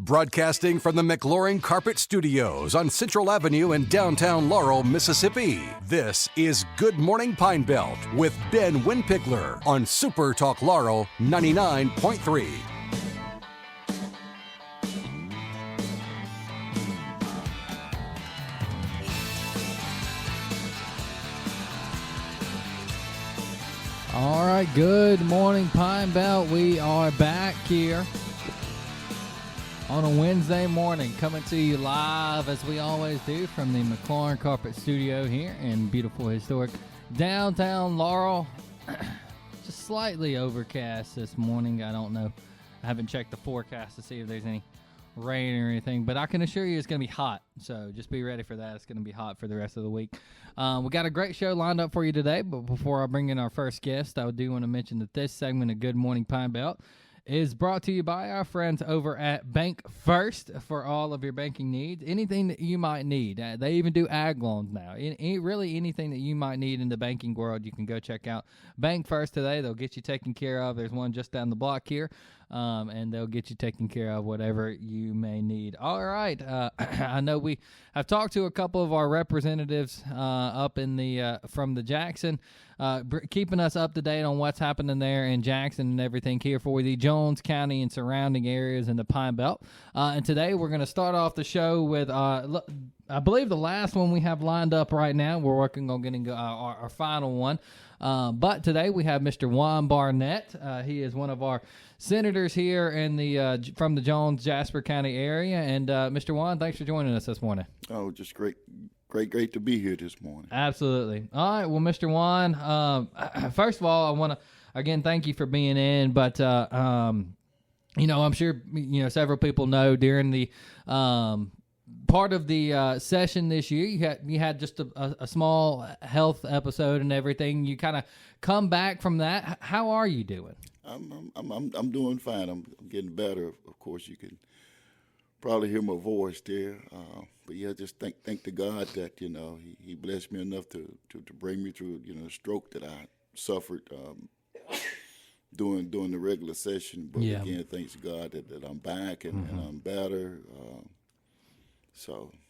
Broadcasting from the McLaurin Carpet Studios on Central Avenue in downtown Laurel, Mississippi. This is Good Morning Pine Belt with Ben Winpickler on SuperTalk Laurel 99.3. All right, good morning, Pine Belt. We are back here on a Wednesday morning, coming to you live, as we always do, from the McLaurin Carpet Studio here in beautiful, historic downtown Laurel. Just slightly overcast this morning. I don't know. I haven't checked the forecast to see if there's any rain or anything, but I can assure you it's going to be hot, so just be ready for that. It's going to be hot for the rest of the week. We got a great show lined up for you today, but before I bring in our first guest, I do want to mention that this segment of Good Morning Pine Belt is brought to you by our friends over at Bank First for all of your banking needs. Anything that you might need. They even do ag loans now. Really anything that you might need in the banking world, you can go check out Bank First today. They'll get you taken care of. There's one just down the block here, and they'll get you taken care of whatever you may need. All right. I know we have talked to a couple of our representatives up in the from the Jackson, keeping us up to date on what's happening there in Jackson and everything here for the Jones County and surrounding areas in the Pine Belt. And today we're going to start off the show with, I believe, the last one we have lined up right now. We're working on getting our final one. But today we have Mr. Juan Barnett. He is one of our senators here in the from the Jones-Jasper County area. And Mr. Juan, thanks for joining us this morning. Oh, just great to be here this morning. Absolutely. All right. Well, Mr. Juan, first of all, I want to, again, thank you for being in. But, I'm sure, several people know during the part of the session this year, you had just a small health episode and everything. You kind of come back from that. How are you doing? I'm doing fine. I'm getting better. Of course, you can probably hear my voice there. But yeah, just thank to God that, he blessed me enough to bring me through, the stroke that I suffered during the regular session. But again, thanks God that I'm back and I'm better.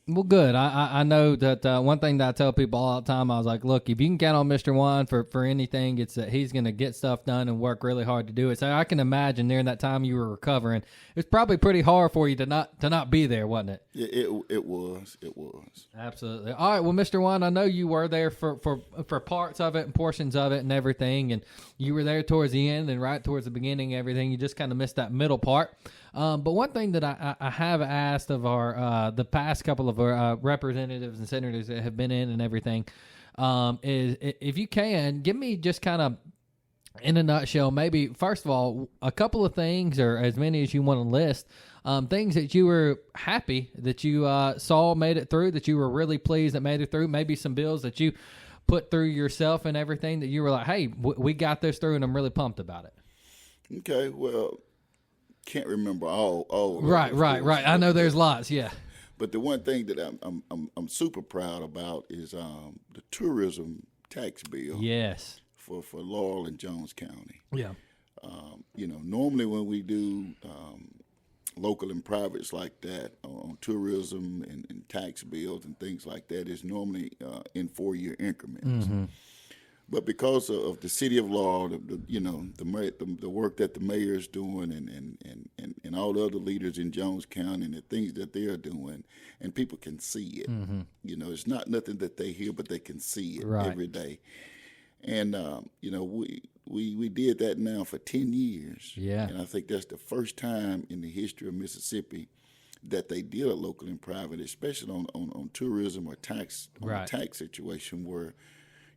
Well, good. I know that one thing that I tell people all the time, I was like, look, if you can count on Mr. Juan for anything, it's that he's going to get stuff done and work really hard to do it. So I can imagine during that time you were recovering, it's probably pretty hard for you to not be there, wasn't it? It was. Absolutely. All right. Well, Mr. Juan, I know you were there for parts of it and portions of it and everything, and you were there towards the end and right towards the beginning, everything. You just kind of missed that middle part. But one thing that I have asked of our the past couple of representatives and senators that have been in and everything is, if you can, give me just kind of in a nutshell, maybe first of all, a couple of things, or as many as you want to list, things that you were happy that you saw made it through, that you were really pleased that made it through, maybe some bills that you put through yourself and everything that you were like, hey, we got this through and I'm really pumped about it. Okay, well, can't remember all. Right. I know there's lots, yeah. But the one thing that I'm super proud about is the tourism tax bill. Yes. For Laurel and Jones County. Yeah. Normally when we do local and privates like that on tourism and tax bills and things like that, it's normally in 4-year increments. Mm-hmm. But because of the city of Laurel, the work that the mayor is doing and all the other leaders in Jones County and the things that they're doing, and people can see it. Mm-hmm. It's not nothing that they hear, but they can see it every day. And, we did that now for 10 years. Yeah. And I think that's the first time in the history of Mississippi that they did a local and private, especially on tourism or tax, a tax situation where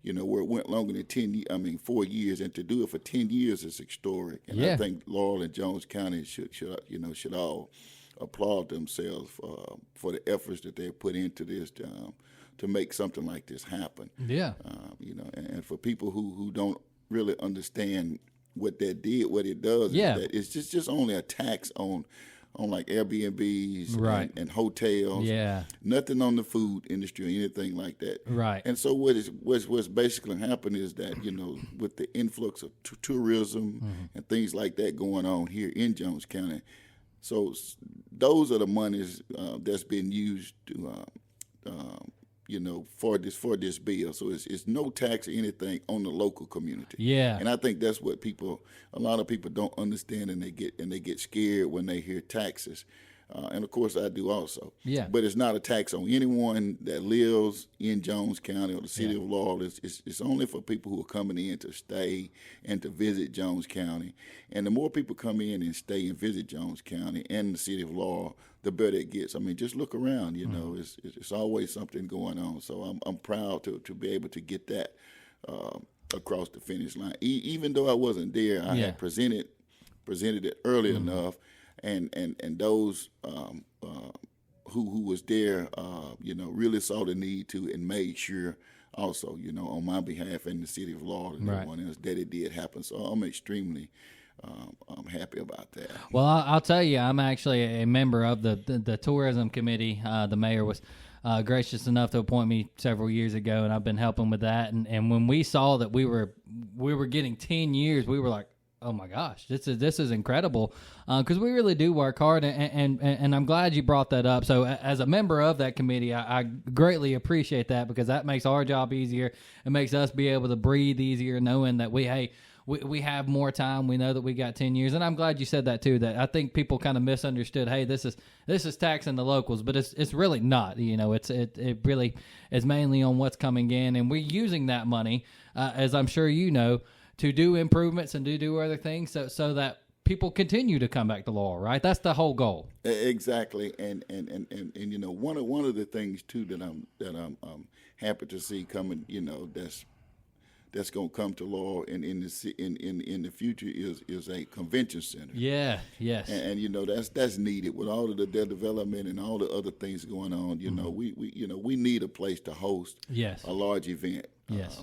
it went longer than 4 years, and to do it for 10 years is historic. And I think Laurel and Jones County should all applaud themselves for the efforts that they put into this to make something like this happen. Yeah. And for people who don't really understand what it does, is that it's just only a tax on like Airbnbs and hotels. Yeah. Nothing on the food industry or anything like that. Right. And so what's basically happened is that, with the influx of tourism and things like that going on here in Jones County, those are the monies that's been used to, for this bill. So it's no tax or anything on the local community. Yeah. And I think that's what a lot of people don't understand, and they get scared when they hear taxes. And of course I do also. Yeah. But it's not a tax on anyone that lives in Jones County or the city of Laurel. It's only for people who are coming in to stay and to visit Jones County. And the more people come in and stay and visit Jones County and the city of Laurel, the better it gets. I mean, just look around. It's always something going on. So I'm proud to be able to get that across the finish line. Even though I wasn't there, I had presented it early enough. And those who was there, really saw the need to and made sure also, on my behalf and the city of Laurel and everyone else that it did happen. So I'm extremely happy about that. Well, I'll tell you, I'm actually a member of the tourism committee. The mayor was gracious enough to appoint me several years ago, and I've been helping with that. And when we saw that we were getting 10 years, we were like, oh my gosh, this is incredible, because we really do work hard, and I'm glad you brought that up. So as a member of that committee, I greatly appreciate that, because that makes our job easier. It makes us be able to breathe easier, knowing that we have more time. We know that we got 10 years, and I'm glad you said that too. That I think people kind of misunderstood. Hey, this is taxing the locals, but it's really not. It really is mainly on what's coming in, and we're using that money, as I'm sure you know, to do improvements and to do other things, so that people continue to come back to Laurel, right? That's the whole goal. Exactly, and one of the things too that I'm happy to see coming, that's going to come to Laurel in the future is a convention center. Yeah, yes. And that's needed with all of the development and all the other things going on. We need a place to host a large event. Yes.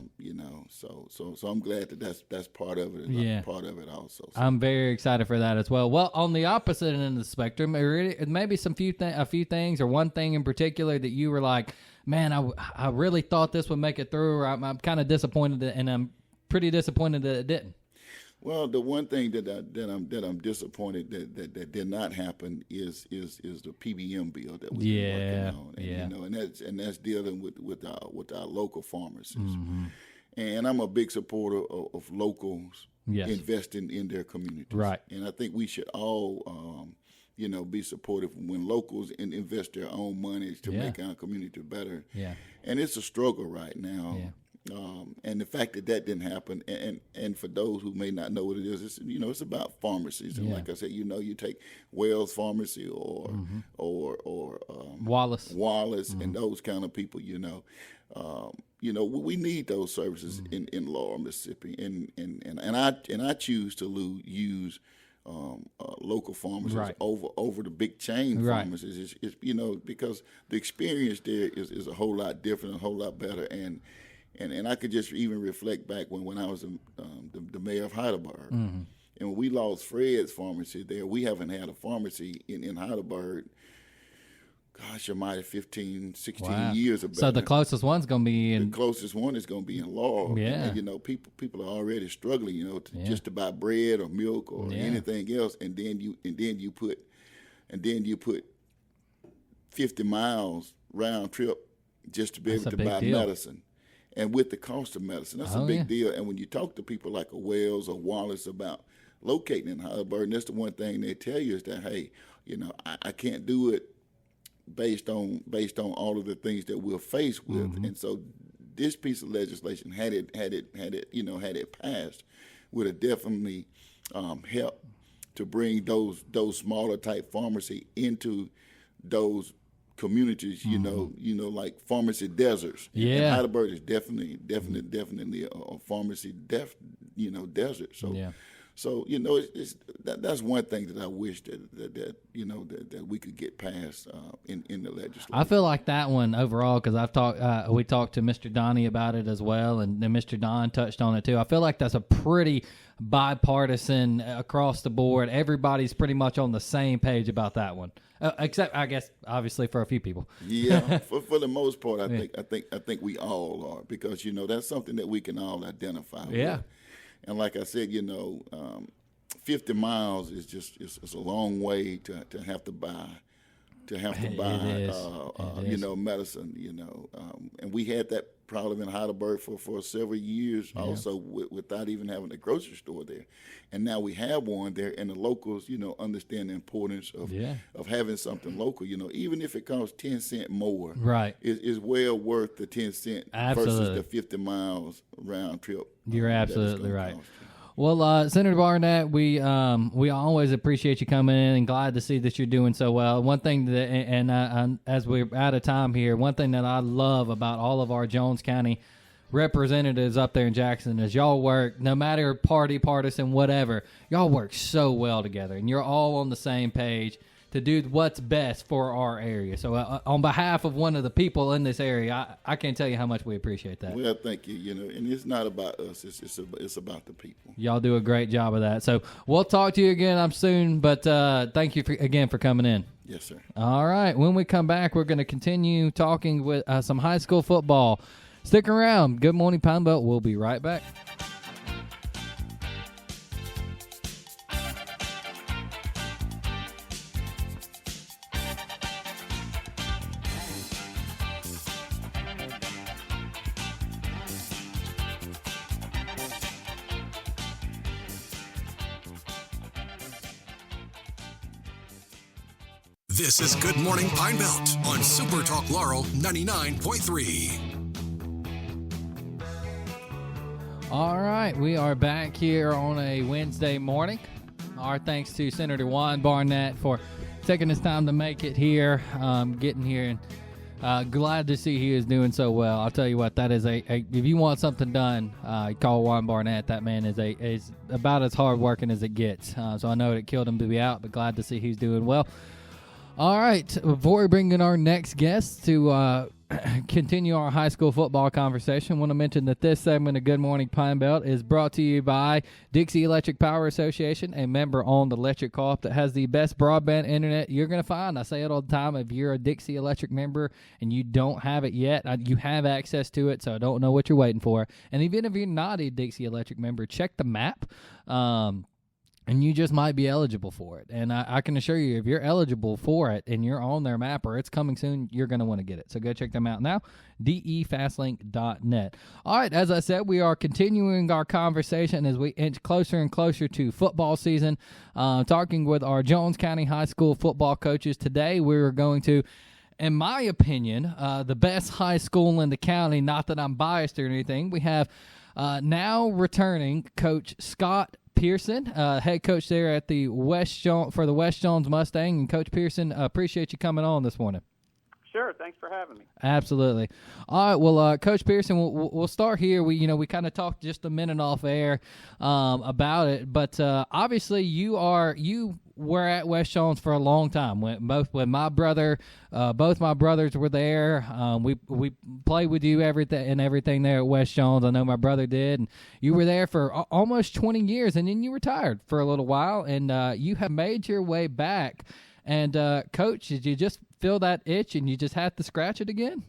So I'm glad that that's part of it. Yeah. Part of it also. So. I'm very excited for that as well. Well, on the opposite end of the spectrum, maybe a few things, or one thing in particular that you were like, man, I really thought this would make it through, or I'm kind of disappointed, and I'm pretty disappointed that it didn't. Well, the one thing that I'm disappointed that did not happen is the PBM bill that we've been working on, and that's dealing with our local pharmacies. Mm-hmm. And I'm a big supporter of locals investing in their communities. Right. And I think we should all be supportive when locals invest their own money to make our community better. Yeah. And it's a struggle right now. Yeah. And the fact that didn't happen, and for those who may not know what it is, it's about pharmacies. And like I said, you take Wells Pharmacy or Wallace, and those kind of people. We need those services in Laurel, Mississippi, and I choose to use local pharmacies over the big chain pharmacies. It's because the experience there is a whole lot different, a whole lot better, and I could just even reflect back when I was the mayor of Heidelberg. Mm-hmm. And when we lost Fred's pharmacy there, we haven't had a pharmacy in Heidelberg, gosh almighty, 15, 16 years or better. So the closest one's going to be The closest one is going to be in Laurel. Yeah. And, people are already struggling, just to buy bread or milk or anything else. And then you put 50 miles round trip just to be able to buy medicine. And with the cost of medicine, that's a big deal. And when you talk to people like a Wells or Wallace about locating in Heidelberg, that's the one thing they tell you is that, hey, I can't do it based on all of the things that we're faced with. Mm-hmm. And so this piece of legislation, had it passed, would have definitely helped to bring those smaller type pharmacy into those communities, like pharmacy deserts. Yeah. And Heidelberg is definitely a pharmacy desert. So, that's one thing that I wish that we could get passed in the legislature. I feel like that one overall, because we talked to Mr. Donnie about it as well, and then Mr. Don touched on it too. I feel like that's a pretty bipartisan across the board. Everybody's pretty much on the same page about that one, except I guess obviously for a few people. Yeah, for the most part, I think we all are, because that's something that we can all identify with. And like I said, 50 miles is just it's a long way to have to buy medicine, and we had that problem in Heidelberg for several years also without even having a grocery store there. And now we have one there, and the locals, understand the importance of having something local, even if it costs 10 cents more, right, is well worth the 10 cents versus the 50 miles round trip. You're absolutely right. Well, Senator Barnett, we always appreciate you coming in and glad to see that you're doing so well. One thing that, and as we're out of time here, one thing that I love about all of our Jones County representatives up there in Jackson is y'all work, no matter party, partisan, whatever, y'all work so well together, and you're all on the same page to do what's best for our area. So on behalf of one of the people in this area, I can't tell you how much we appreciate that. Well, thank you. And it's not about us. It's about the people. Y'all do a great job of that. So we'll talk to you again soon, but thank you again for coming in. Yes, sir. All right. When we come back, we're going to continue talking with some high school football. Stick around. Good Morning Pine Belt. We'll be right back. This is Good Morning Pine Belt on SuperTalk Laurel 99.3. All right, we are back here on a Wednesday morning. Our thanks to Senator Juan Barnett for taking his time to make it here, getting here, and glad to see he is doing so well. I'll tell you what, that is if you want something done, call Juan Barnett. That man is about as hard working as it gets. So I know it killed him to be out, but glad to see he's doing well. All right, before we bring in our next guest to continue our high school football conversation, I want to mention that this segment of Good Morning Pine Belt is brought to you by Dixie Electric Power Association, a member-owned electric co-op that has the best broadband internet you're going to find. I say it all the time. If you're a Dixie Electric member and you don't have it yet, you have access to it, so I don't know what you're waiting for. And even if you're not a Dixie Electric member, check the map. And you just might be eligible for it. And I can assure you, if you're eligible for it and you're on their map or it's coming soon, you're going to want to get it. So go check them out now, defastlink.net. All right, as I said, we are continuing our conversation as we inch closer and closer to football season, talking with our Jones County High School football coaches. Today we're going to, in my opinion, the best high school in the county, not that I'm biased or anything. We have now returning Coach Scott Pierson, head coach there at the for the West Jones Mustang. And Coach Pierson, appreciate you coming on this morning. Sure, thanks for having me. Absolutely. All right, well, Coach Pierson, we'll start here. We kind of talked just a minute off air about it, but obviously you were at West Jones for a long time. Both my brothers were there. We played with you everything there at West Jones. I know my brother did, and you were there for almost 20 years, and then you retired for a little while, and you have made your way back. And Coach, did you just feel that itch, and you just had to scratch it again?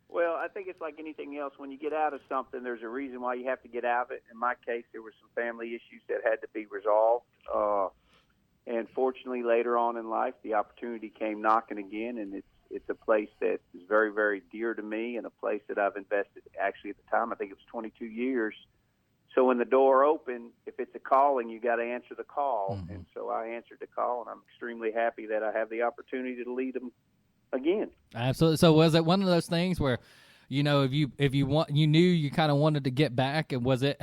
Well, I think it's like anything else. When you get out of something, there's a reason why you have to get out of it. In my case, there were some family issues that had to be resolved. And fortunately, later on in life, the opportunity came knocking again, and it's a place that is very, very dear to me, and a place that I've invested, actually at the time, I think it was 22 years. So when the door opened, if it's a calling, you got to answer the call. Mm-hmm. And so I answered the call, and I'm extremely happy that I have the opportunity to lead them again. Absolutely. So was it one of those things where, if you knew you kind of wanted to get back, and was it,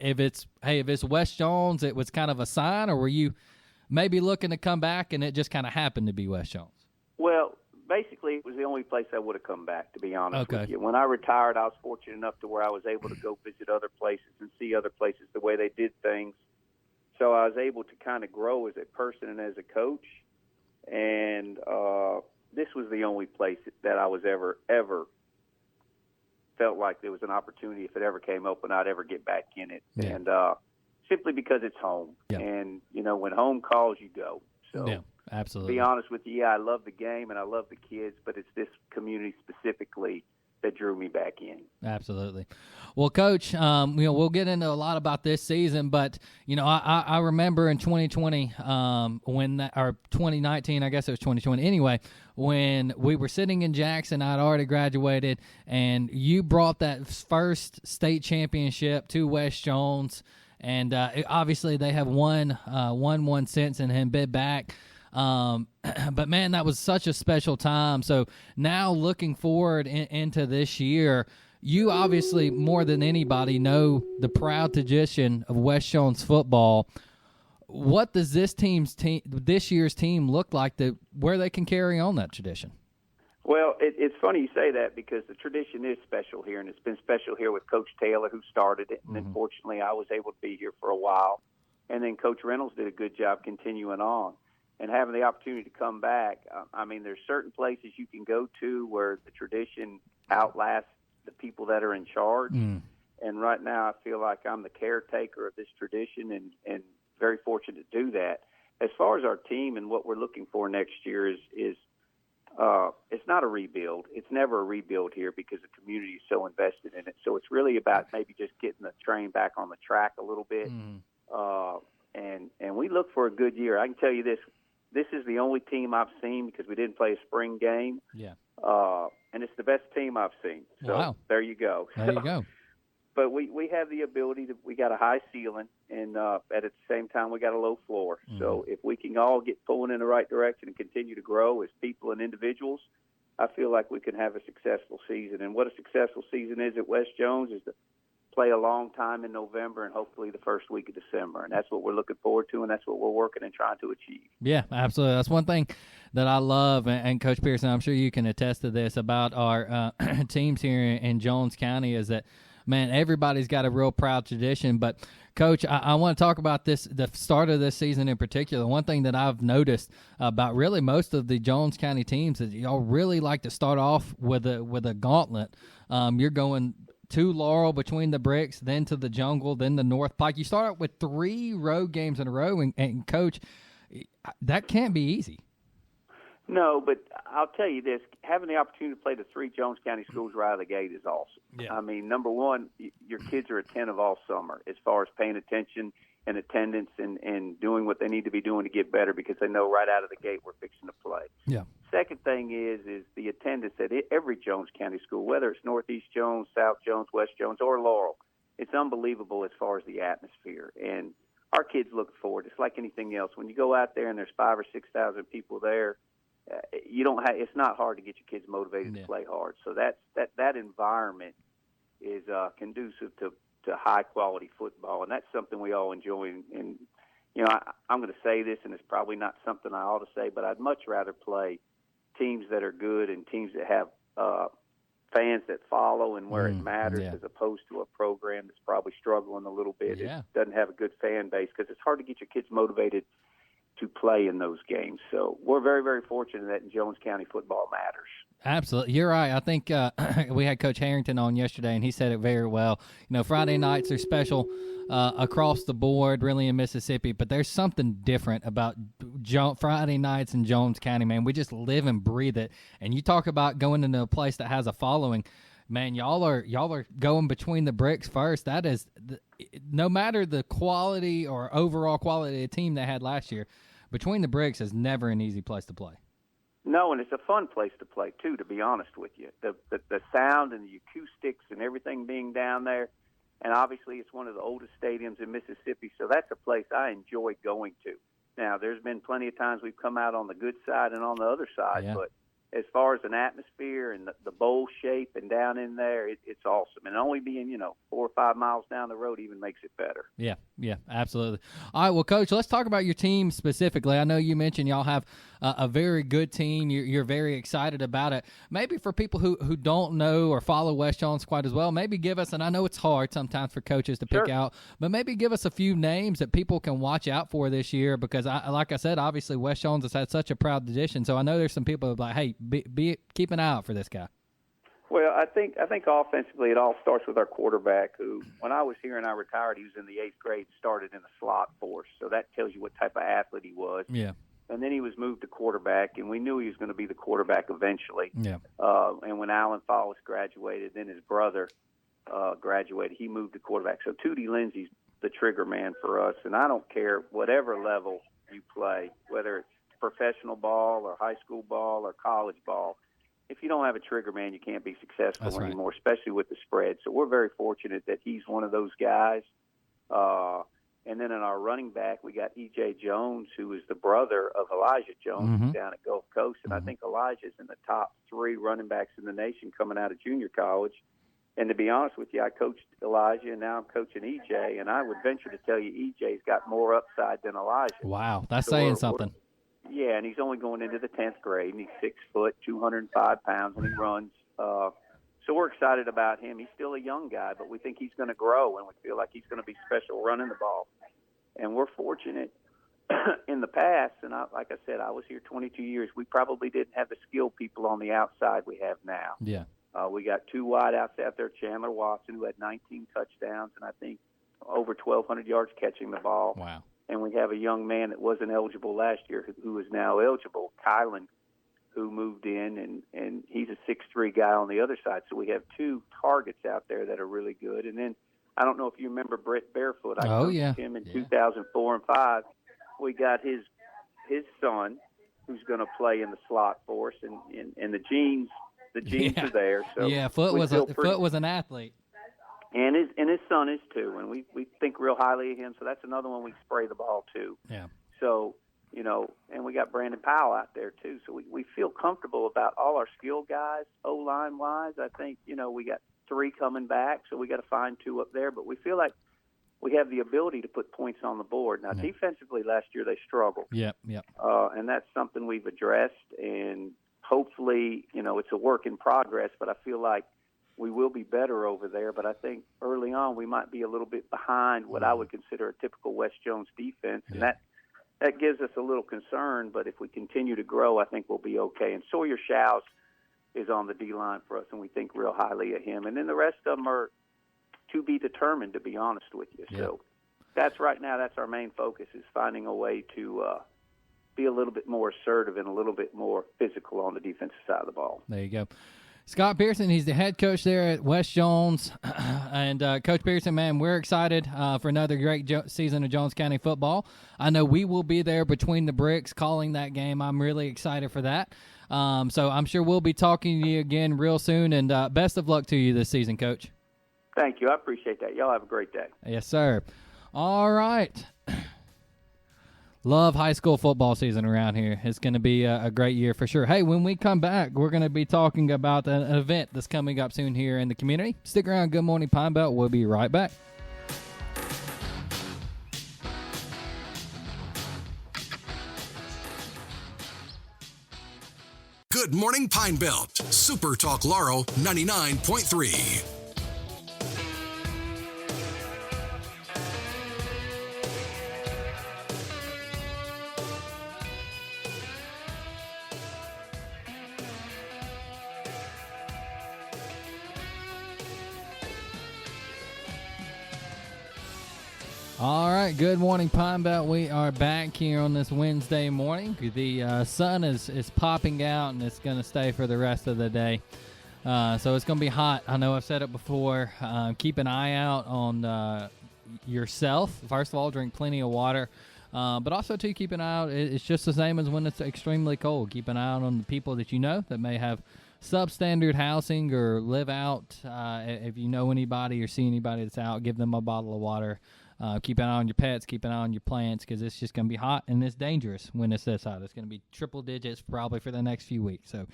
if it's West Jones, it was kind of a sign, or were you maybe looking to come back and it just kind of happened to be West Jones? Well, basically, it was the only place I would have come back, to be honest with you. When I retired, I was fortunate enough to where I was able to go visit other places and see other places the way they did things. So I was able to kind of grow as a person and as a coach. And this was the only place that I was ever felt like there was an opportunity, if it ever came open, I'd ever get back in it. Yeah. And simply because it's home. Yeah. And, when home calls, you go. So. Yeah. Absolutely. To be honest with you, I love the game and I love the kids, but it's this community specifically that drew me back in. Absolutely. Well, Coach, we'll get into a lot about this season, but I remember in 2020 or 2019, I guess it was 2020 anyway, when we were sitting in Jackson. I'd already graduated, and you brought that first state championship to West Jones, and obviously they have won one since and have been back. But man, that was such a special time. So now looking forward into this year, you obviously more than anybody know the proud tradition of West Jones football. What does this year's team look like where they can carry on that tradition? Well, it's funny you say that because the tradition is special here, and it's been special here with Coach Taylor, who started it, and then fortunately I was able to be here for a while, and then Coach Reynolds did a good job continuing on. And having the opportunity to come back, there's certain places you can go to where the tradition outlasts the people that are in charge. And right now I feel like I'm the caretaker of this tradition and very fortunate to do that. As far as our team and what we're looking for next year is it's not a rebuild. It's never a rebuild here because the community is so invested in it. So it's really about maybe just getting the train back on the track a little bit. And we look for a good year. I can tell you this. This is the only team I've seen because we didn't play a spring game. Yeah. And it's the best team I've seen. So wow. There you go. There you go. But we have the ability we got a high ceiling, and at the same time we got a low floor. So if we can all get pulling in the right direction and continue to grow as people and individuals, I feel like we can have a successful season. And what a successful season is at West Jones is to play a long time in November and hopefully the first week of December. And that's what we're looking forward to, and that's what we're working and trying to achieve. Yeah, absolutely. That's one thing that I love, and Coach Pierson, I'm sure you can attest to this about our teams here in Jones County, is that, man, everybody's got a real proud tradition. But, Coach, I want to talk about the start of this season in particular. One thing that I've noticed about really most of the Jones County teams is y'all really like to start off with a gauntlet. You're going to Laurel, between the bricks, then to the Jungle, then the North Pike. You start out with 3 road games in a row, and Coach, that can't be easy. No, but I'll tell you this, having the opportunity to play the 3 Jones County schools right out of the gate is awesome. Yeah. Number one, your kids are attentive all summer as far as paying attention and attendance and doing what they need to be doing to get better because they know right out of the gate we're fixing to play. Yeah. Second thing is the attendance at every Jones County school, whether it's Northeast Jones, South Jones, West Jones, or Laurel. It's unbelievable as far as the atmosphere. And our kids look forward. It's like anything else. When you go out there and there's 5,000 or 6,000 people there, it's not hard to get your kids motivated to play hard. So that environment is conducive to high quality football, and that's something we all enjoy. And I'm going to say this, and it's probably not something I ought to say, but I'd much rather play teams that are good and teams that have fans that follow and where it matters, as opposed to a program that's probably struggling a little bit. Yeah. It doesn't have a good fan base because it's hard to get your kids motivated to play in those games. So we're very, very fortunate that in Jones County football matters. Absolutely. You're right. I think we had Coach Harrington on yesterday, and he said it very well. Friday nights are special across the board, really, in Mississippi, but there's something different about Friday nights in Jones County, man. We just live and breathe it. And you talk about going into a place that has a following. Man, y'all are going between the bricks first. That is, no matter the quality or overall quality of the team they had last year, between the bricks is never an easy place to play. No, and it's a fun place to play, too, to be honest with you. The sound and the acoustics and everything being down there, and obviously it's one of the oldest stadiums in Mississippi, so that's a place I enjoy going to. Now, there's been plenty of times we've come out on the good side and on the other side, but as far as an atmosphere and the bowl shape and down in there, it's awesome. And only being, 4 or 5 miles down the road even makes it better. Yeah, absolutely. All right, well, Coach, let's talk about your team specifically. I know you mentioned y'all have a very good team. You're very excited about it. Maybe for people who don't know or follow West Jones quite as well, maybe give us, and I know it's hard sometimes for coaches to pick out, but maybe give us a few names that people can watch out for this year because, like I said, obviously West Jones has had such a proud tradition. So I know there's some people who are like, hey, keep an eye out for this guy. Well, I think offensively it all starts with our quarterback who, when I was here and I retired, he was in the 8th grade, started in the slot for us. So that tells you what type of athlete he was. Yeah. and then he was moved to quarterback, and we knew he was going to be the quarterback eventually. Yeah. And when Alan Follis graduated, then his brother graduated, he moved to quarterback. So Tootie Lindsay's the trigger man for us, and I don't care whatever level you play, whether it's professional ball or high school ball or college ball. If you don't have a trigger man, you can't be successful anymore, especially with the spread. So we're very fortunate that he's one of those guys. And then in our running back, we got E.J. Jones, who is the brother of Elijah Jones down at Gulf Coast. And I think Elijah's in the top 3 running backs in the nation coming out of junior college. And to be honest with you, I coached Elijah, and now I'm coaching E.J., and I would venture to tell you E.J.'s got more upside than Elijah. Wow, that's saying something. Yeah, and he's only going into the 10th grade, and he's 6 foot, 205 pounds, and he runs. So we're excited about him. He's still a young guy, but we think he's going to grow, and we feel like he's going to be special running the ball. And we're fortunate in the past, and like I said, I was here 22 years. We probably didn't have the skilled people on the outside we have now. Yeah. We got 2 wideouts out there, Chandler Watson, who had 19 touchdowns, and I think over 1,200 yards catching the ball. Wow. And we have a young man that wasn't eligible last year who is now eligible, Kylan, who moved in, and he's a 6'3" guy on the other side. So we have 2 targets out there that are really good. And then I don't know if you remember Brett Barefoot. I coached him in 2004 and 5. We got his son, who's going to play in the slot for us, and the genes are there. So Foot was an athlete. And his son is too, and we think real highly of him. So that's another one we spray the ball to. Yeah. So, and we got Brandon Powell out there too. So we feel comfortable about all our skill guys, O-line wise. I think, we got 3 coming back, so we got to find 2 up there. But we feel like we have the ability to put points on the board. Now, defensively last year they struggled. Yep. And that's something we've addressed, and hopefully, it's a work in progress, but I feel like we will be better over there. But I think early on we might be a little bit behind what I would consider a typical West Jones defense, and that gives us a little concern. But if we continue to grow, I think we'll be okay. And Sawyer Shouse is on the D-line for us, and we think real highly of him. And then the rest of them are to be determined, to be honest with you. Yeah. So that's our main focus, is finding a way to be a little bit more assertive and a little bit more physical on the defensive side of the ball. There you go. Scott Pierson, he's the head coach there at West Jones. And Coach Pierson, man, we're excited for another great season of Jones County football. I know we will be there between the bricks calling that game. I'm really excited for that. So I'm sure we'll be talking to you again real soon, and best of luck to you this season, Coach. Thank you. I appreciate that. Y'all have a great day. Yes, sir. All right. Love high school football season around here. It's going to be a great year for sure. Hey, when we come back, we're going to be talking about an event that's coming up soon here in the community. Stick around. Good Morning Pine Belt. We'll be right back. Good Morning Pine Belt. SuperTalk Laurel 99.3. All right, good morning, Pine Belt. We are back here on this Wednesday morning. The sun is popping out, and it's going to stay for the rest of the day. So it's going to be hot. I know I've said it before. Keep an eye out on yourself. First of all, drink plenty of water. But also, too, keep an eye out. It's just the same as when it's extremely cold. Keep an eye out on the people that you know that may have substandard housing or live out. If you know anybody or see anybody that's out, give them a bottle of water. Keep an eye on your pets, keep an eye on your plants, because it's just going to be hot and it's dangerous when it's this hot. It's going to be triple digits probably for the next few weeks. So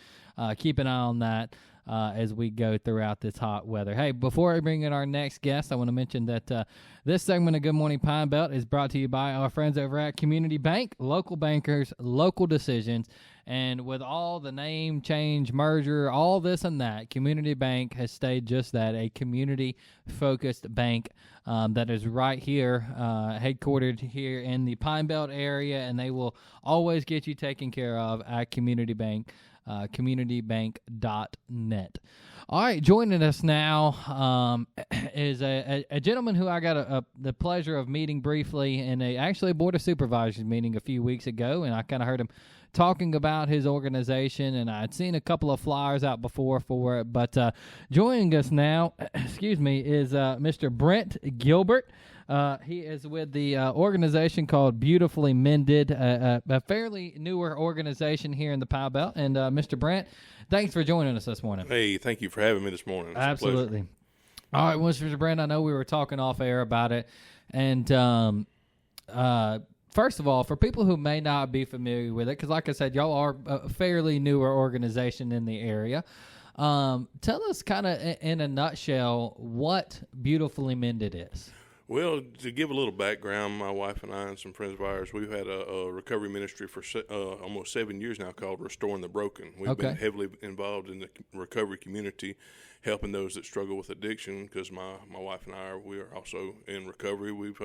keep an eye on that as we go throughout this hot weather. Hey, before I bring in our next guest, I want to mention that this segment of Good Morning Pine Belt is brought to you by our friends over at Community Bank, local bankers, local decisions. And with all the name change, merger, all this and that, Community Bank has stayed just that, a community-focused bank that is right here, headquartered here in the Pine Belt area, and they will always get you taken care of at Community Bank, communitybank.net. All right, joining us now is a gentleman who I got the pleasure of meeting briefly in a Board of Supervisors meeting a few weeks ago, and I kind of heard him talking about his organization, and I'd seen a couple of flyers out before for it. But joining us now, is Mr. Brent Gilbert. He is with the organization called Beautifully Mended, a fairly newer organization here in the Pie Belt. And Mr. Brent, thanks for joining us this morning. Hey, thank you for having me this morning. It's Absolutely. All right, well, Mr. Brent, I know we were talking off air about it. And first of all, for people who may not be familiar with it, because like I said, y'all are a fairly newer organization in the area. Tell us kind of in a nutshell what Beautifully Mended is. Well, to give a little background, my wife and I and some friends of ours, we've had a recovery ministry for almost 7 years now called Restoring the Broken. We've been heavily involved in the recovery community, helping those that struggle with addiction, because my wife and we are also in recovery. We've,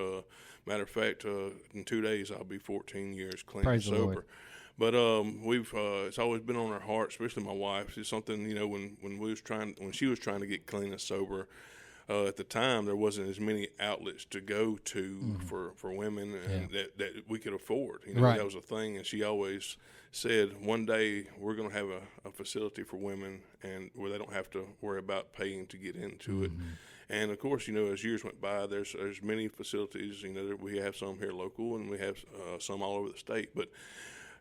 matter of fact, in 2 days I'll be 14 years clean and sober. But it's always been on our heart, especially my wife. It's something, when she was trying to get clean and sober. At the time, there wasn't as many outlets to go to for women that we could afford. That was a thing. And she always said, one day we're going to have a facility for women and where they don't have to worry about paying to get into it. And, of course, as years went by, there's many facilities. We have some here local and we have some all over the state. But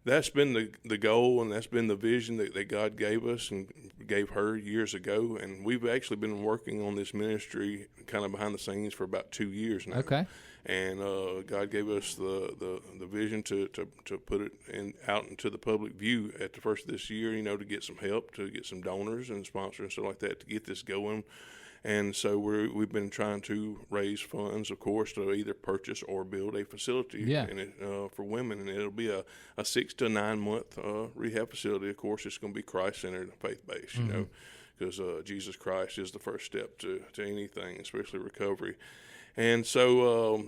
that's been the goal, and that's been the vision that God gave us and gave her years ago. And we've actually been working on this ministry kind of behind the scenes for about 2 years now. Okay. And God gave us the vision to put it out into the public view at the first of this year, to get some help, to get some donors and sponsors and stuff like that to get this going. And so we've been trying to raise funds, of course, to either purchase or build a facility for women. And it'll be a 6 to 9 month rehab facility. Of course, it's going to be Christ-centered and faith-based, because Jesus Christ is the first step to anything, especially recovery. And so,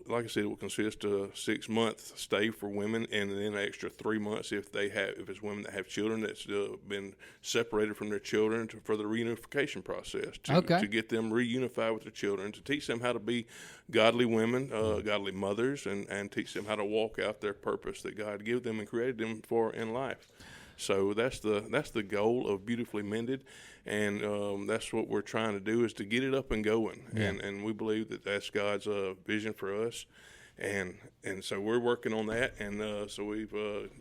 like I said, it will consist of a 6 month stay for women, and then an extra 3 months if it's women that have children that's been separated from their children for the reunification process to get them reunified with their children, to teach them how to be godly women, godly mothers, and teach them how to walk out their purpose that God gave them and created them for in life. So that's the goal of Beautifully Mended, and that's what we're trying to do, is to get it up and going. And we believe that that's God's vision for us, and so we're working on that. And so we've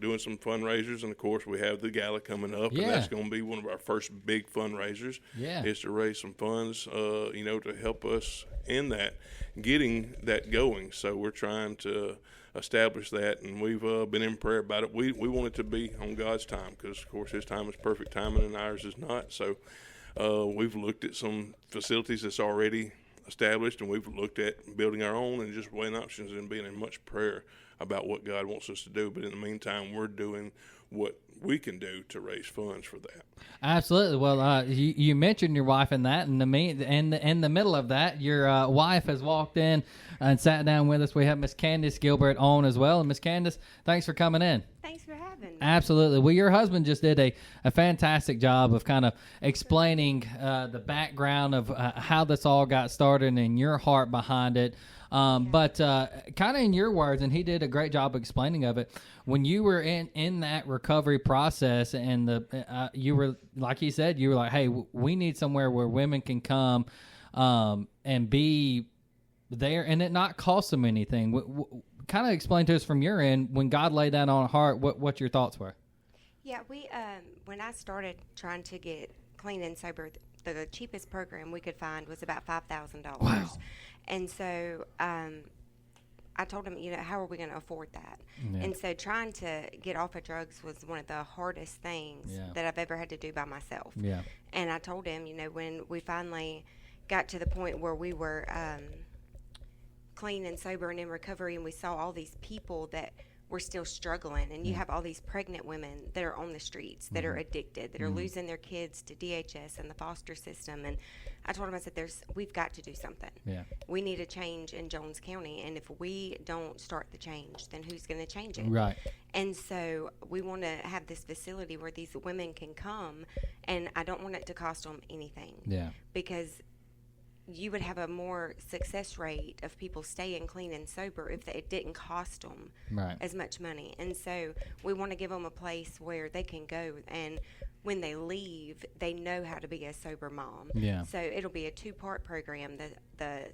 doing some fundraisers, and of course we have the gala coming up, and that's going to be one of our first big fundraisers. Is to raise some funds, to help us in that, getting that going. So we're trying to establish that, and we've been in prayer about it. We want it to be on God's time, because of course His time is perfect timing and ours is not. So we've looked at some facilities that's already established, and we've looked at building our own and just weighing options and being in much prayer about what God wants us to do. But in the meantime, we're doing what we can do to raise funds for that. Absolutely. Well, you mentioned your wife in that, and in the middle of that, your wife has walked in and sat down with us. We have Miss Candace Gilbert on as well. And Miss Candace, thanks for coming in. Thanks for having me. Absolutely. Well, your husband just did a fantastic job of kind of explaining the background of how this all got started and your heart behind it. But kind of in your words, and he did a great job of explaining of it, when you were in that recovery process, and you were, like he said, you were like, hey, we need somewhere where women can come and be there and it not cost them anything. Kind of explain to us from your end, when God laid that on our heart, what your thoughts were. Yeah, we when I started trying to get clean and sober, the cheapest program we could find was about $5,000. Wow. And so I told him, how are we going to afford that? Yeah. And so trying to get off of drugs was one of the hardest things that I've ever had to do by myself. Yeah. And I told him, when we finally got to the point where we were clean and sober and in recovery, and we saw all these people that we're still struggling. And you have all these pregnant women that are on the streets, that are addicted, that are losing their kids to DHS and the foster system. And I told him, I said, we've got to do something. Yeah. We need a change in Jones County. And if we don't start the change, then who's going to change it? Right. And so we want to have this facility where these women can come, and I don't want it to cost them anything. Yeah. Because you would have a more success rate of people staying clean and sober if it didn't cost them as much money. And so we want to give them a place where they can go, and when they leave, they know how to be a sober mom. Yeah. So it'll be a 2-part program. The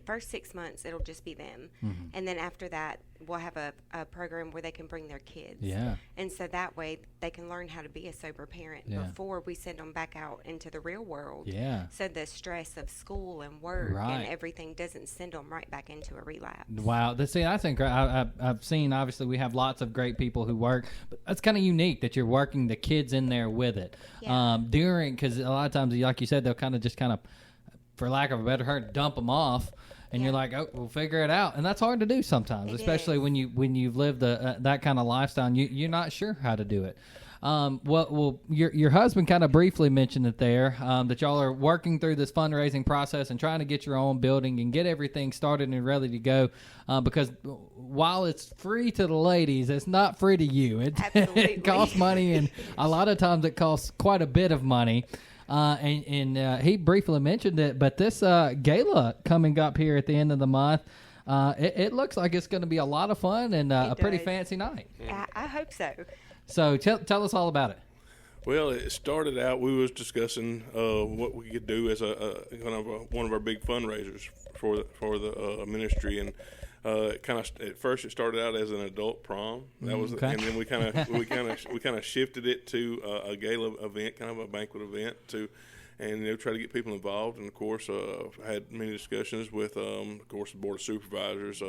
first 6 months, it'll just be them. And then after that, we'll have a program where they can bring their kids. Yeah. And so that way, they can learn how to be a sober parent before we send them back out into the real world. Yeah. So the stress of school and work and everything doesn't send them right back into a relapse. Wow. That's incredible. I've seen, obviously, we have lots of great people who work, but that's kind of unique that you're working the kids in there with it. Yeah. Because a lot of times, like you said, they'll kind of, for lack of a better word, dump them off, and you're like, oh, we'll figure it out, and that's hard to do sometimes, especially when you've lived that kind of lifestyle, and you're not sure how to do it. Well, your husband kind of briefly mentioned it there, that y'all are working through this fundraising process and trying to get your own building and get everything started and ready to go. Because while it's free to the ladies, it's not free to you. It costs money, and a lot of times it costs quite a bit of money. And he briefly mentioned it, but this gala coming up here at the end of the month, it looks like it's going to be a lot of fun and a pretty fancy night. I hope so. So tell us all about it. Well, it started out, we was discussing what we could do as one of our big fundraisers for the ministry, and at first it started out as an adult prom. That was, and then we kind of shifted it to a gala event, kind of a banquet event, and try to get people involved. And of course, I had many discussions with, of course, the board of supervisors,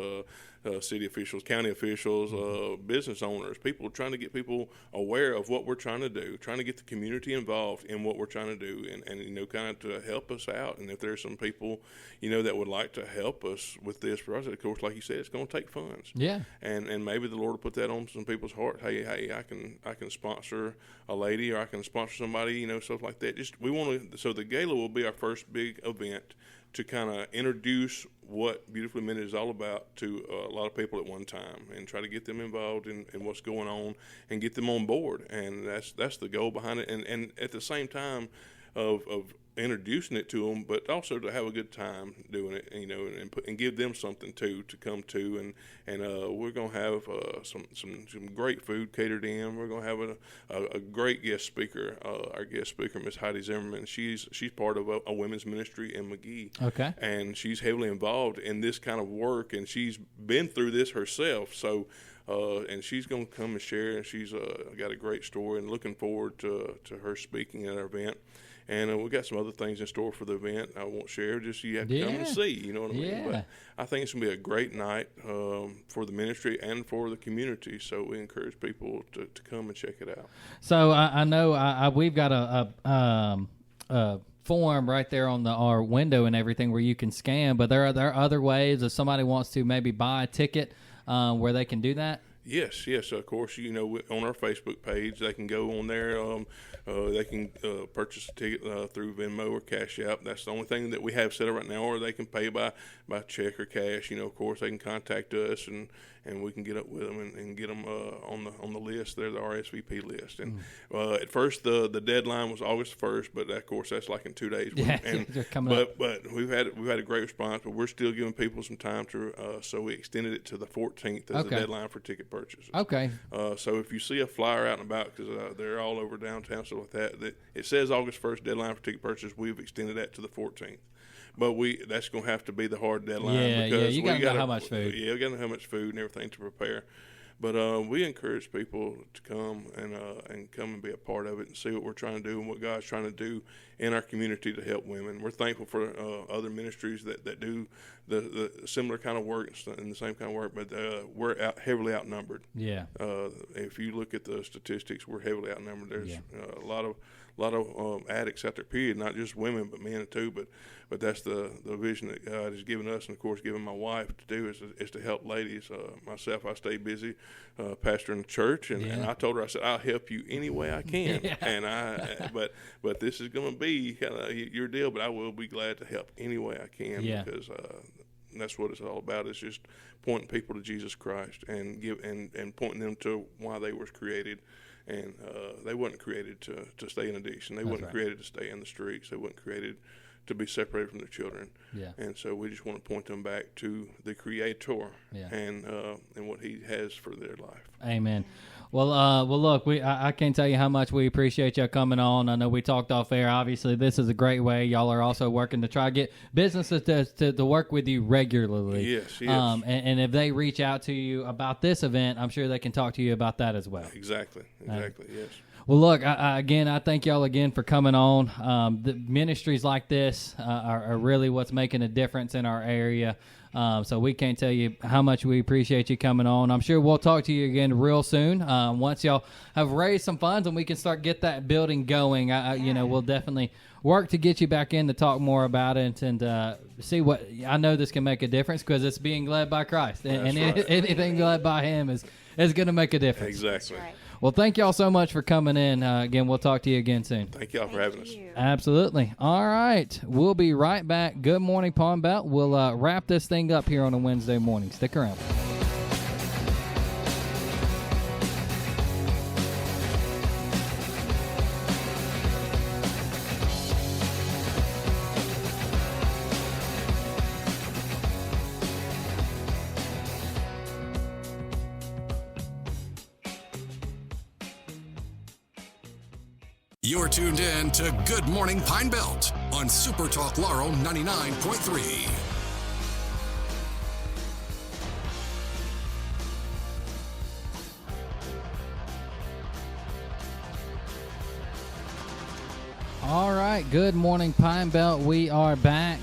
city officials, county officials, business owners, people trying to get people aware of what we're trying to do, trying to get the community involved in what we're trying to do, and kind of to help us out. And if there's some people, that would like to help us with this process, of course, like you said, it's going to take funds. Yeah. And maybe the Lord will put that on some people's heart. Hey, I can sponsor a lady, or I can sponsor somebody, stuff like that. So the gala will be our first big event to kind of introduce what Beautifully Mended is all about to a lot of people at one time, and try to get them involved in what's going on and get them on board. And that's the goal behind it. And at the same time of introducing it to them, but also to have a good time doing it, and give them something to come to, and we're gonna have some great food catered in. We're gonna have a great guest speaker. Our guest speaker, Miss Heidi Zimmerman. She's part of a women's ministry in McGee. Okay. And she's heavily involved in this kind of work, and she's been through this herself. So. And she's going to come and share, and she's got a great story, and looking forward to her speaking at our event. And we got some other things in store for the event I won't share, just you have to come and see, you know what I mean? But I think it's going to be a great night for the ministry and for the community, so we encourage people to come and check it out. So I know we've got a form right there on our window and everything where you can scan, but there are other ways if somebody wants to maybe buy a ticket where they can do that? Yes, of course. On our Facebook page, they can go on there. They can purchase a ticket through Venmo or Cash App. That's the only thing that we have set up right now, or they can pay by check or cash. Of course, they can contact us, and we can get up with them and get them on the list. They're the RSVP list. And at first, the deadline was August 1st, but of course, that's like in 2 days. Yeah, they're coming up. But we've had a great response. But we're still giving people some time to. So we extended it to the 14th as the deadline for ticket purchases. Okay. So if you see a flyer out and about, because they're all over downtown, stuff like that it says August 1st deadline for ticket purchase. We've extended that to the 14th. But that's going to have to be the hard deadline. Because you got to know how much food. Yeah, we got to know how much food and everything to prepare. But we encourage people to come and come and be a part of it and see what we're trying to do and what God's trying to do in our community to help women. We're thankful for other ministries that do the similar kind of work and the same kind of work, but we're heavily outnumbered. Yeah. If you look at the statistics, we're heavily outnumbered. There's a lot addicts out there, period, not just women, but men too. But that's the vision that God has given us, and of course given my wife to do is to help ladies. Myself, I stay busy pastoring the church, and I told her, I said, I'll help you any way I can. And but this is going to be kind of your deal, but I will be glad to help any way I can because that's what it's all about. It's just pointing people to Jesus Christ and pointing them to why they were created. And they weren't created to stay in addiction. They weren't created to stay in the streets. They weren't created to be separated from their children. Yeah. And so we just want to point them back to the Creator and what He has for their life. Amen. Well, look, I can't tell you how much we appreciate y'all coming on. I know we talked off air. Obviously, this is a great way. Y'all are also working to try to get businesses to work with you regularly. Yes. And if they reach out to you about this event, I'm sure they can talk to you about that as well. Exactly, yes. Well, look, I thank y'all again for coming on. The ministries like this are really what's making a difference in our area. So we can't tell you how much we appreciate you coming on. I'm sure we'll talk to you again real soon. Once y'all have raised some funds and we can start get that building going, we'll definitely work to get you back in to talk more about it and see what. I know this can make a difference because it's being led by Christ, and anything led by Him is going to make a difference. Exactly. Right. Well, thank y'all so much for coming in. Again, we'll talk to you again soon. Thank y'all for having us. Absolutely. All right. We'll be right back. Good morning, Palm Belt. We'll wrap this thing up here on a Wednesday morning. Stick around. You're tuned in to Good Morning Pine Belt on SuperTalk Laurel 99.3. All right, good morning, Pine Belt. We are back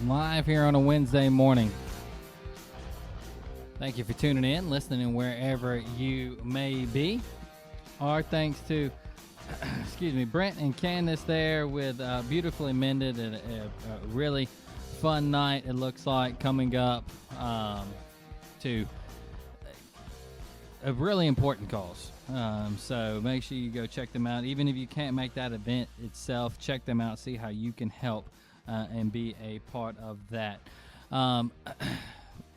live here on a Wednesday morning. Thank you for tuning in, listening wherever you may be. Our thanks to Brent and Candace there with Beautifully Mended, and a really fun night, it looks like, coming up to a really important cause. So make sure you go check them out. Even if you can't make that event itself, check them out, see how you can help and be a part of that.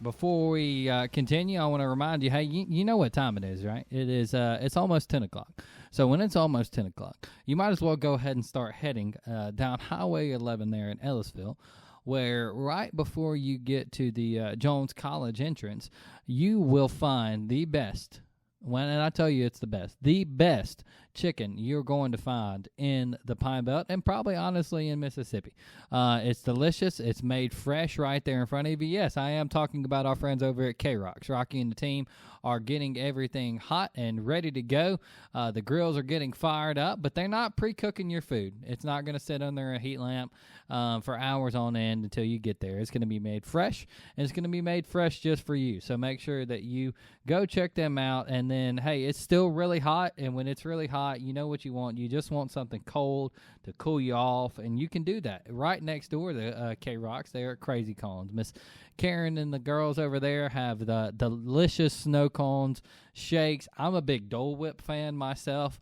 Before we continue, I want to remind you, hey, you know what time it is, right? It is, it's almost 10 o'clock. So when it's almost 10 o'clock, you might as well go ahead and start heading down Highway 11 there in Ellisville, where right before you get to the Jones College entrance, you will find the best, and I tell you it's the best chicken you're going to find in the Pine Belt and probably honestly in Mississippi. It's delicious. It's made fresh right there in front of you. Yes, I am talking about our friends over at K-Rocks. Rocky and the team are getting everything hot and ready to go. The grills are getting fired up, but they're not pre-cooking your food. It's not going to sit under a heat lamp for hours on end until you get there. It's going to be made fresh, and it's going to be made fresh just for you. So make sure that you go check them out, and then, hey, it's still really hot, and when it's really hot, you know what you want. You just want something cold to cool you off, and you can do that. Right next door, the K-Rocks, they're at Crazy Cones. Miss Karen and the girls over there have the delicious snow cones, shakes. I'm a big Dole Whip fan myself.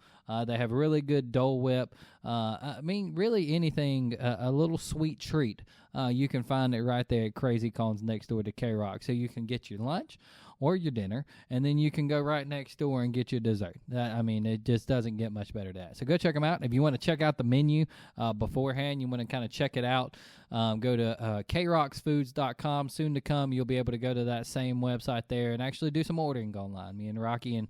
They have really good Dole Whip. Really anything, a little sweet treat. You can find it right there at Crazy Cones next door to K-Rock. So you can get your lunch or your dinner, and then you can go right next door and get your dessert. It just doesn't get much better than that. So go check them out. If you want to check out the menu beforehand, you want to kind of check it out, go to krocksfoods.com. Soon to come, you'll be able to go to that same website there and actually do some ordering online. Me and Rocky and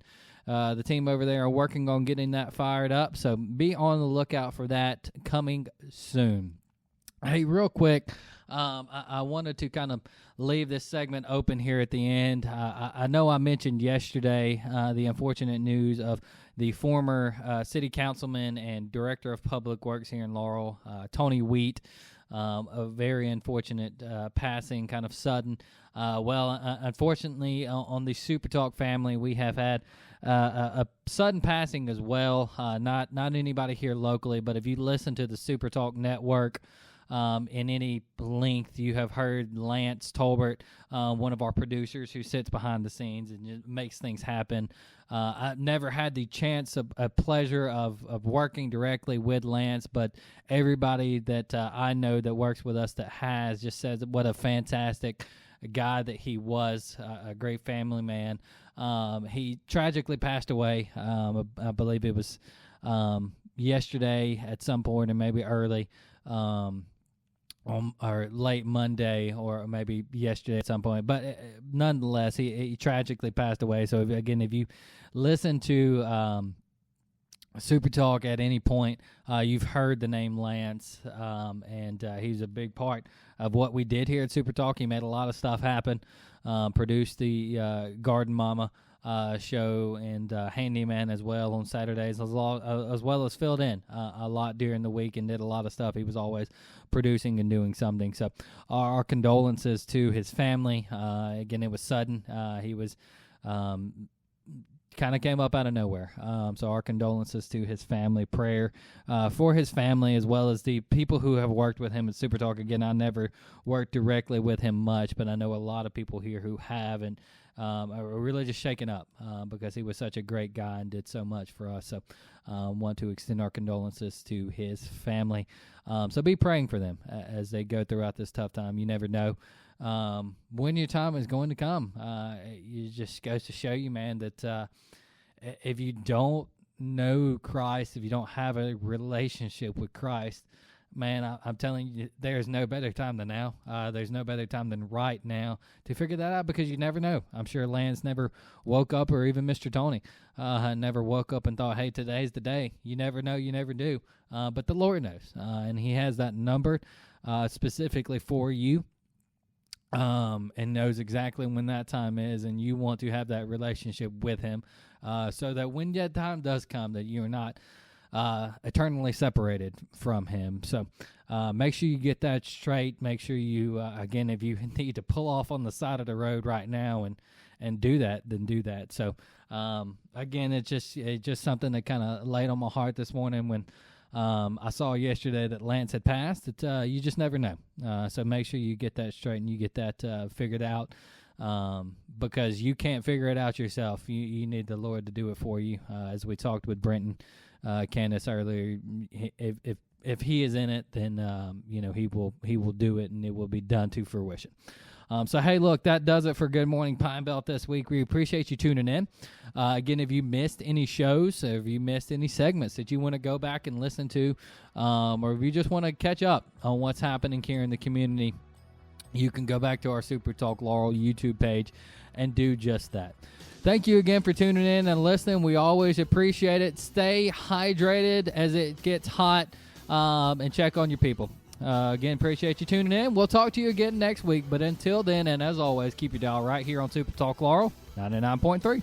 the team over there are working on getting that fired up, so be on the lookout for that coming soon. Hey, real quick, I wanted to kind of leave this segment open here at the end. I know I mentioned yesterday the unfortunate news of the former city councilman and director of public works here in Laurel, Tony Wheat, a very unfortunate passing, kind of sudden. Unfortunately, on the SuperTalk family, we have had a sudden passing as well. Not anybody here locally, but if you listen to the SuperTalk network in any length, you have heard Lance Tolbert, one of our producers who sits behind the scenes and just makes things happen. I've never had the chance, a pleasure of working directly with Lance, but everybody that I know that works with us that has just says what a fantastic guy that he was, a great family man. He tragically passed away. I believe it was yesterday at some point, or maybe early, or late Monday, or maybe yesterday at some point. But nonetheless, he tragically passed away. So if you listen to Super Talk at any point, you've heard the name Lance, and he's a big part of what we did here at Super Talk. He made a lot of stuff happen, produced the Garden Mama show and Handyman as well on Saturdays, as well as filled in a lot during the week and did a lot of stuff. He was always producing and doing something. So our condolences to his family. Again, it was sudden. He was kind of came up out of nowhere. So our condolences to his family, prayer for his family, as well as the people who have worked with him at Super Talk. Again, I never worked directly with him much, but I know a lot of people here who have, and are really just shaken up because he was such a great guy and did so much for us. So want to extend our condolences to his family. So be praying for them as they go throughout this tough time. You never know when your time is going to come. It just goes to show you, man, that if you don't know Christ, if you don't have a relationship with Christ, man, I'm telling you, there's no better time than now. There's no better time than right now to figure that out, because you never know. I'm sure Lance never woke up, or even Mr. Tony never woke up and thought, hey, today's the day. You never know. You never do. But the Lord knows, and he has that numbered specifically for you. And knows exactly when that time is, and you want to have that relationship with him, so that when that time does come, that you are not eternally separated from him. So make sure you get that straight. Make sure you, again, if you need to pull off on the side of the road right now and do that, then do that. So again, it's just something that kind of laid on my heart this morning when I saw yesterday that Lance had passed. You just never know. So make sure you get that straight and you get that figured out, because you can't figure it out yourself. You need the Lord to do it for you. As we talked with Brent and Candace earlier, if he is in it, then he will do it, and it will be done to fruition. So, hey, look, that does it for Good Morning Pine Belt this week. We appreciate you tuning in. Again, if you missed any shows, or if you missed any segments that you want to go back and listen to, or if you just want to catch up on what's happening here in the community, you can go back to our Super Talk Laurel YouTube page and do just that. Thank you again for tuning in and listening. We always appreciate it. Stay hydrated as it gets hot, and check on your people. Again, appreciate you tuning in. We'll talk to you again next week. But until then, and as always, keep your dial right here on Super Talk Laurel 99.3.